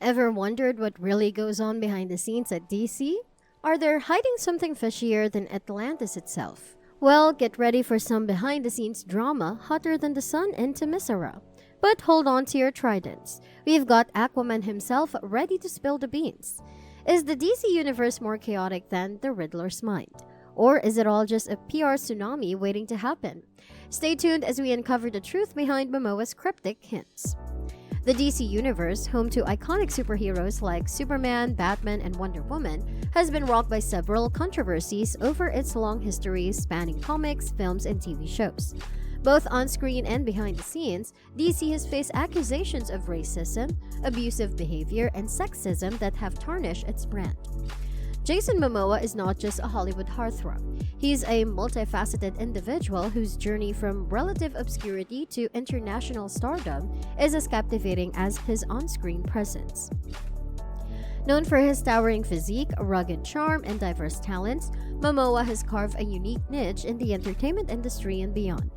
Ever wondered what really goes on behind the scenes at DC? Are they hiding something fishier than Atlantis itself? Well, get ready for some behind the scenes drama hotter than the sun in Temisara. But hold on to your tridents. We've got Aquaman himself ready to spill the beans. Is the DC universe more chaotic than the Riddler's mind? Or is it all just a PR tsunami waiting to happen? Stay tuned as we uncover the truth behind Momoa's cryptic hints. The DC Universe, home to iconic superheroes like Superman, Batman, and Wonder Woman, has been rocked by several controversies over its long history spanning comics, films, and TV shows. Both on-screen and behind the scenes, DC has faced accusations of racism, abusive behavior, and sexism that have tarnished its brand. Jason Momoa is not just a Hollywood heartthrob. He's a multifaceted individual whose journey from relative obscurity to international stardom is as captivating as his on-screen presence. Known for his towering physique, rugged charm, and diverse talents, Momoa has carved a unique niche in the entertainment industry and beyond.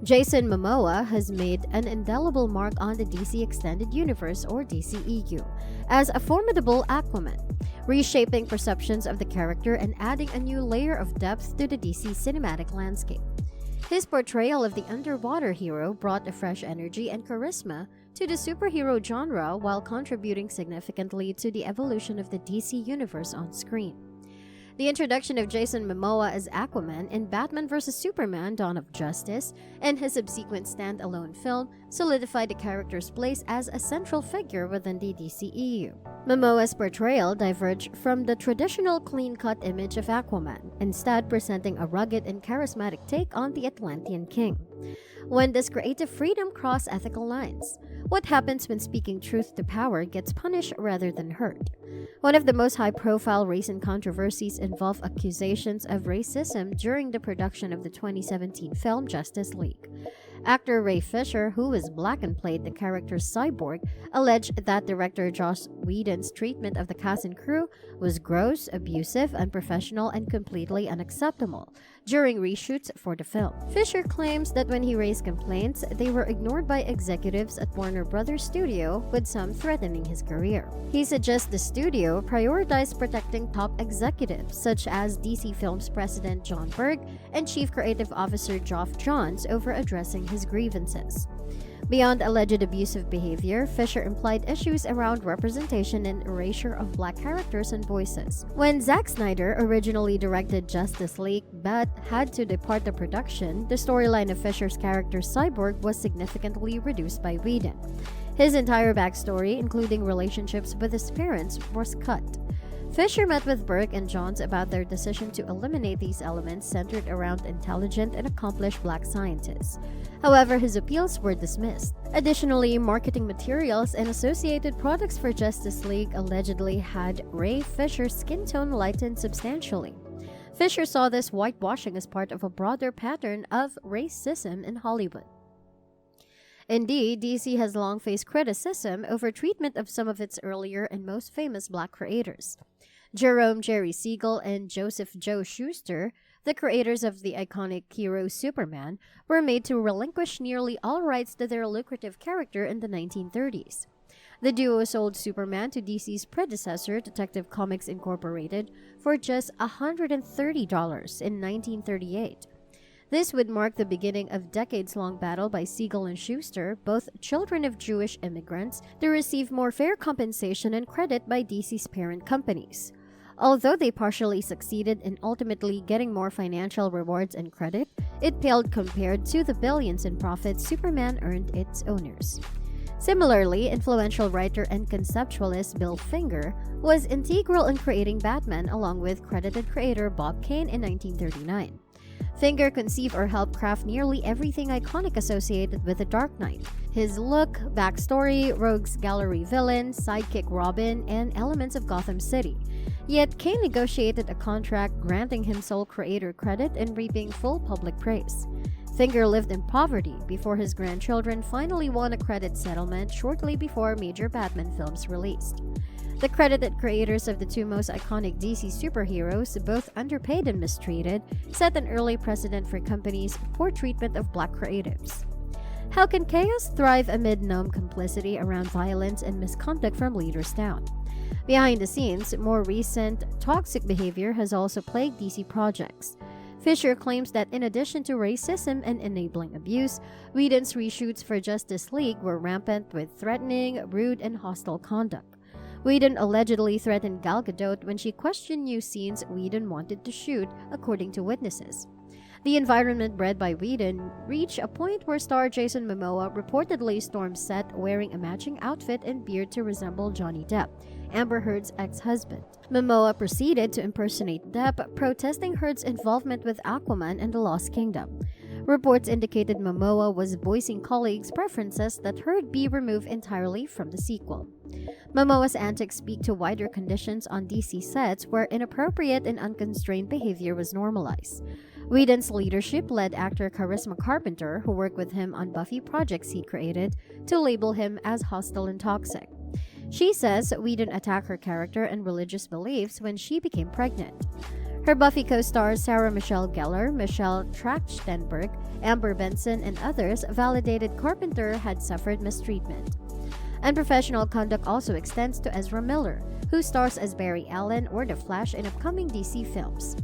Jason Momoa has made an indelible mark on the DC Extended Universe or DCEU as a formidable Aquaman, reshaping perceptions of the character and adding a new layer of depth to the DC cinematic landscape. His portrayal of the underwater hero brought a fresh energy and charisma to the superhero genre while contributing significantly to the evolution of the DC universe on screen. The introduction of Jason Momoa as Aquaman in Batman vs. Superman: Dawn of Justice and his subsequent standalone film solidified the character's place as a central figure within the DCEU. Momoa's portrayal diverged from the traditional clean-cut image of Aquaman, instead presenting a rugged and charismatic take on the Atlantean king. When does creative freedom cross ethical lines? What happens when speaking truth to power gets punished rather than hurt? One of the most high-profile recent controversies involved accusations of racism during the production of the 2017 film Justice League. Actor Ray Fisher, who was black and played the character Cyborg, alleged that director Joss Whedon's treatment of the cast and crew was gross, abusive, unprofessional, and completely unacceptable during reshoots for the film. Fisher claims that when he raised complaints, they were ignored by executives at Warner Brothers Studio, with some threatening his career. He suggests the studio prioritized protecting top executives such as DC Films president John Berg and Chief Creative Officer Geoff Johns over addressing his grievances. Beyond alleged abusive behavior, Fisher implied issues around representation and erasure of black characters and voices. When Zack Snyder originally directed Justice League but had to depart the production, the storyline of Fisher's character Cyborg was significantly reduced by Whedon. His entire backstory, including relationships with his parents, was cut. Fisher met with Berg and Johns about their decision to eliminate these elements centered around intelligent and accomplished black scientists. However, his appeals were dismissed. Additionally, marketing materials and associated products for Justice League allegedly had Ray Fisher's skin tone lightened substantially. Fisher saw this whitewashing as part of a broader pattern of racism in Hollywood. Indeed, DC has long faced criticism over treatment of some of its earlier and most famous black creators. Jerome Jerry Siegel and Joseph Joe Shuster, the creators of the iconic hero Superman, were made to relinquish nearly all rights to their lucrative character in the 1930s. The duo sold Superman to DC's predecessor, Detective Comics Incorporated, for just $130 in 1938. This would mark the beginning of decades-long battle by Siegel and Shuster, both children of Jewish immigrants, to receive more fair compensation and credit by DC's parent companies. Although they partially succeeded in ultimately getting more financial rewards and credit, it paled compared to the billions in profits Superman earned its owners. Similarly, influential writer and conceptualist Bill Finger was integral in creating Batman along with credited creator Bob Kane in 1939. Finger conceived or helped craft nearly everything iconic associated with The Dark Knight. His look, backstory, rogues gallery villain, sidekick Robin, and elements of Gotham City. Yet Kane negotiated a contract granting him sole creator credit and reaping full public praise. Finger lived in poverty before his grandchildren finally won a credit settlement shortly before major Batman films released. The credited creators of the two most iconic DC superheroes, both underpaid and mistreated, set an early precedent for companies' poor treatment of black creatives. How can chaos thrive amid known complicity around violence and misconduct from leaders down? Behind the scenes, more recent toxic behavior has also plagued DC projects. Fisher claims that in addition to racism and enabling abuse, Whedon's reshoots for Justice League were rampant with threatening, rude, and hostile conduct. Whedon allegedly threatened Gal Gadot when she questioned new scenes Whedon wanted to shoot, according to witnesses. The environment bred by Whedon reached a point where star Jason Momoa reportedly stormed set wearing a matching outfit and beard to resemble Johnny Depp, Amber Heard's ex-husband. Momoa proceeded to impersonate Depp, protesting Heard's involvement with Aquaman and the Lost Kingdom. Reports indicated Momoa was voicing colleagues' preferences that Heard be removed entirely from the sequel. Momoa's antics speak to wider conditions on DC sets where inappropriate and unconstrained behavior was normalized. Whedon's leadership led actor Charisma Carpenter, who worked with him on Buffy projects he created, to label him as hostile and toxic. She says Whedon attacked her character and religious beliefs when she became pregnant. Her Buffy co-stars Sarah Michelle Gellar, Michelle Trachtenberg, Amber Benson, and others validated Carpenter had suffered mistreatment. Unprofessional conduct also extends to Ezra Miller, who stars as Barry Allen or The Flash in upcoming DC films.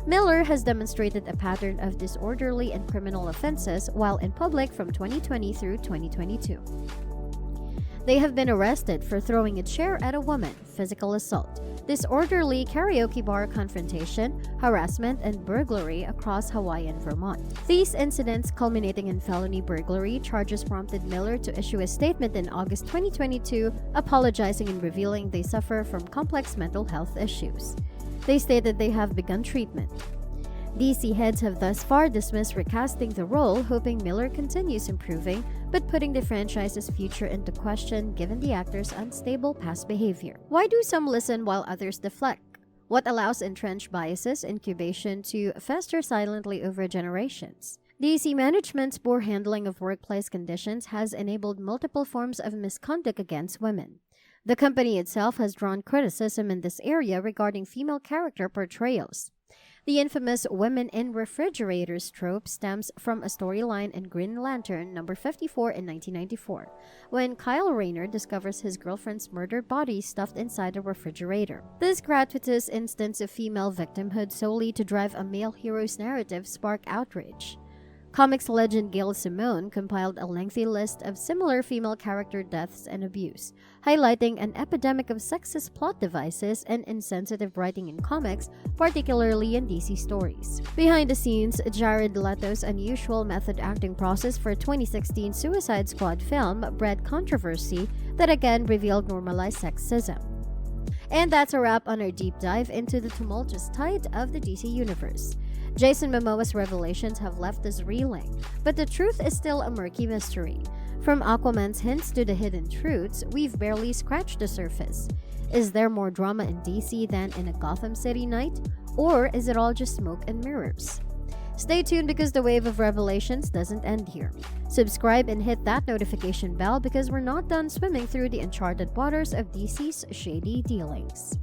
Miller has demonstrated a pattern of disorderly and criminal offenses while in public from 2020 through 2022. They have been arrested for throwing a chair at a woman, physical assault, disorderly karaoke bar confrontation, harassment, and burglary across Hawaii and Vermont. These incidents, culminating in felony burglary charges, prompted Miller to issue a statement in August 2022 apologizing and revealing they suffer from complex mental health issues. They stated they have begun treatment. DC heads have thus far dismissed recasting the role, hoping Miller continues improving, but putting the franchise's future into question given the actor's unstable past behavior. Why do some listen while others deflect? What allows entrenched biases incubation to fester silently over generations? DC management's poor handling of workplace conditions has enabled multiple forms of misconduct against women. The company itself has drawn criticism in this area regarding female character portrayals. The infamous women in refrigerators trope stems from a storyline in Green Lantern number 54 in 1994, when Kyle Rayner discovers his girlfriend's murdered body stuffed inside a refrigerator. This gratuitous instance of female victimhood solely to drive a male hero's narrative sparked outrage. Comics legend Gail Simone compiled a lengthy list of similar female character deaths and abuse, highlighting an epidemic of sexist plot devices and insensitive writing in comics, particularly in DC stories. Behind the scenes, Jared Leto's unusual method acting process for 2016 Suicide Squad film bred controversy that again revealed normalized sexism. And that's a wrap on our deep dive into the tumultuous tide of the DC universe. Jason Momoa's revelations have left us reeling, but the truth is still a murky mystery. From Aquaman's hints to the hidden truths, we've barely scratched the surface. Is there more drama in DC than in a Gotham City night? Or is it all just smoke and mirrors? Stay tuned because the wave of revelations doesn't end here. Subscribe and hit that notification bell because we're not done swimming through the uncharted waters of DC's shady dealings.